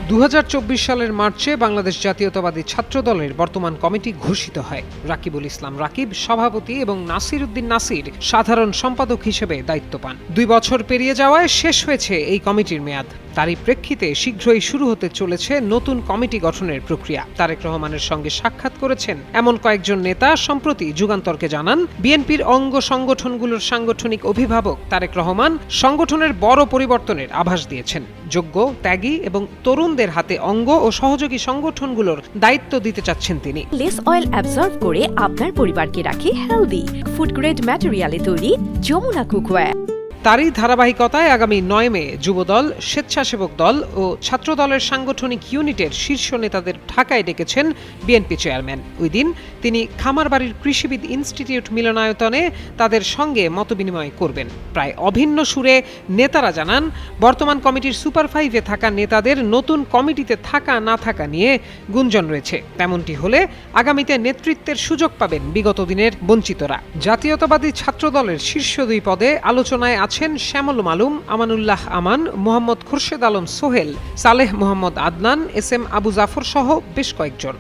2024 সালের মার্চে বাংলাদেশ জাতীয়তাবাদী ছাত্রদলের বর্তমান কমিটি ঘোষিত হয়। রাকিবুল ইসলাম রাকিব সভাপতি এবং নাসির উদ্দিন নাসির সাধারণ সম্পাদক হিসেবে দায়িত্ব পান। 2 বছর পেরিয়ে যাওয়ায় শেষ হয়েছে এই কমিটির মেয়াদ। তারই প্রেক্ষিতে শীঘ্রই শুরু হতে চলেছে নতুন কমিটি গঠনের প্রক্রিয়া। তারেক রহমানের সঙ্গে সাক্ষাৎ করেছেন এমন কয়েকজন নেতা সম্প্রতি যুগান্তরকে জানান, বিএনপির অঙ্গ সংগঠনগুলোর সাংগঠনিক অভিভাবক তারেক রহমান সংগঠনের বড় পরিবর্তনের আভাস দিয়েছেন। যোগ্য, ত্যাগী এবং তরুণদের হাতে অঙ্গ ও সহযোগী সংগঠনগুলোর দায়িত্ব দিতে চাচ্ছেন তিনি। লেস অয়েল অ্যাবজর্ব করে আপনার পরিবারকে রাখে হেলদি। ফুড গ্রেড ম্যাটেরিয়ালে তৈরি যমুনা কুকওয়্যার। তারই ধারাবাহিকতায় আগামী 9 মে যুবদল, স্বেচ্ছাসেবক দল ও ছাত্রদলের সাংগঠনিক ইউনিটের শীর্ষ নেতাদের ঢাকায় ডেকেছেন বিএনপি চেয়ারম্যান। ওই দিন তিনি খামারবাড়ির কৃষিবিদ ইনস্টিটিউট মিলনায়তনে তাদের সঙ্গে মতবিনিময় করবেন। প্রায় অভিন্ন সুরে নেতারা জানান, বর্তমান কমিটির সুপার 5-এ থাকা নেতাদের নতুন কমিটিতে থাকা না থাকা নিয়ে গুঞ্জন রয়েছে। তেমনটি হলে আগামীতে নেতৃত্বের সুযোগ পাবেন বিগত দিনের বঞ্চিতরা। জাতীয়তাবাদী ছাত্রদলের শীর্ষ 2 পদে আলোচনায় আছেন শ্যামল মালুম, আমানুল্লাহ আমান, মোহাম্মদ খুরশেদ আলম সোহেল, সালেহ মোহাম্মদ আদনান, এস এম আবু জাফর সহ বেশ কয়েকজন।